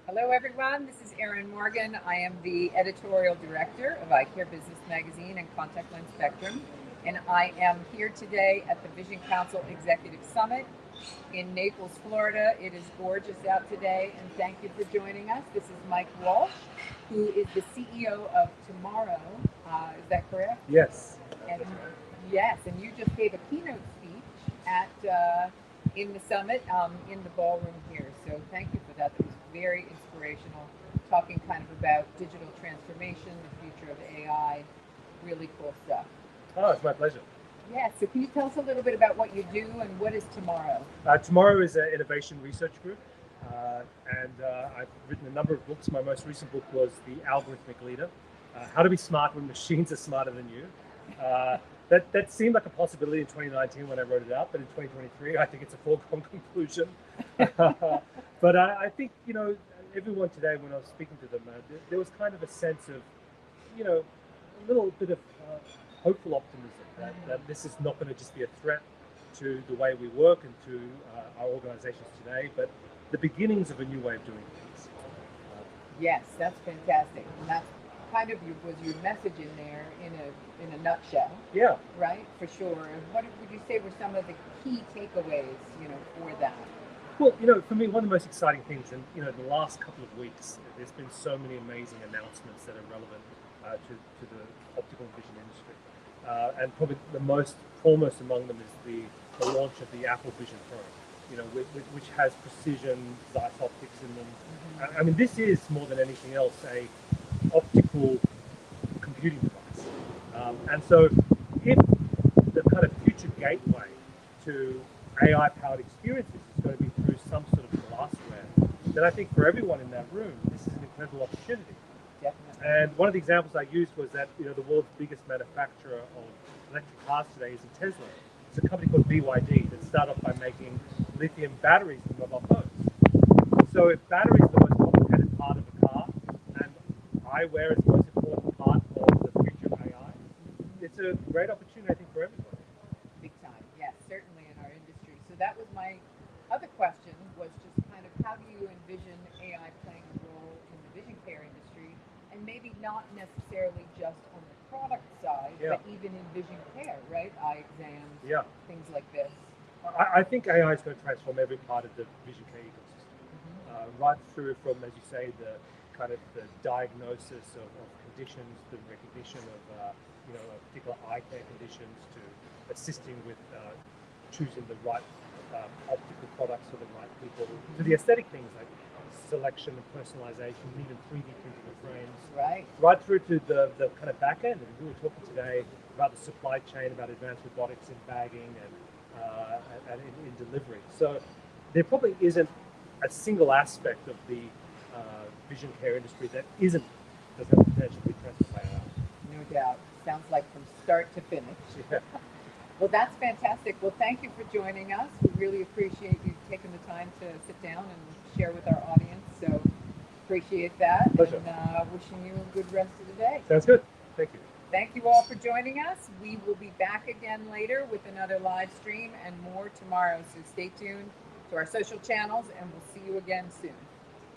Hello, everyone. This is Erin Morgan. I am the editorial director of Eye Care Business Magazine and Contact Lens Spectrum. And I am here today at the Vision Council Executive Summit in Naples, Florida. It is gorgeous out today, and thank you for joining us. This is Mike Walsh, who is the CEO of Tomorrow. Is that correct? Yes. And yes, and you just gave a keynote speech at in the summit in the ballroom here. So thank you for that. That was very inspirational. Talking kind of about digital transformation, the future of AI. Really cool stuff. Oh, it's my pleasure. Yeah. So can you tell us a little bit about what you do and what is Tomorrow? Tomorrow is an innovation research group, and I've written a number of books. My most recent book was The Algorithmic Leader, How to Be Smart When Machines Are Smarter Than You. That seemed like a possibility in 2019 when I wrote it out, but in 2023, I think it's a foregone conclusion. But I think, everyone today, when I was speaking to them, there was kind of a sense of, a little bit of hopeful optimism that this is not going to just be a threat to the way we work and to our organizations today, but the beginnings of a new way of doing things. Yes, that's fantastic. And that's kind of was your message in there in a nutshell. Yeah. Right, for sure. And what would you say were some of the key takeaways, for that? Well, for me, one of the most exciting things, and the last couple of weeks, there's been so many amazing announcements that are relevant to the optical vision industry, and probably the most foremost among them is the launch of the Apple Vision Pro, which has precision Zeiss optics in them. Mm-hmm. I mean, this is more than anything else a optical computing device, and so if the kind of future gateway to AI-powered experiences is going to be through some sort of glassware, then I think for everyone in that room, this is an incredible opportunity. Definitely. And one of the examples I used was that the world's biggest manufacturer of electric cars today is Tesla. It's a company called BYD that started off by making lithium batteries for mobile phones. So if batteries are the most complicated part of a car, and eyewear is the most important part of the future of AI, it's a great opportunity, I think, for everybody. Big time, yes, certainly in our industry. So that was my other question, was just kind of how do you envision AI playing a role in the vision care industry, and maybe not necessarily just on the product side, Yeah. but even in vision care, right? Eye exams, Yeah. things like this. I think AI is going to transform every part of the vision care ecosystem, right through from, as you say, the kind of the diagnosis of conditions, the recognition of particular eye care conditions, to assisting with choosing the right optical products for the right people, to the aesthetic things like selection and personalization, even 3D printing of frames, right through to the kind of back end. And we were talking today about the supply chain, about advanced robotics in bagging and in delivery. So there probably isn't a single aspect of the vision care industry that doesn't have potential to be transformed by AI. No doubt. Sounds like from start to finish. Yeah. Well, that's fantastic. Well, thank you for joining us. We really appreciate you taking the time to sit down and share with our audience. So appreciate that. Pleasure. And wishing you a good rest of the day. Sounds good. Thank you. Thank you all for joining us. We will be back again later with another live stream and more tomorrow. So stay tuned to our social channels, and we'll see you again soon.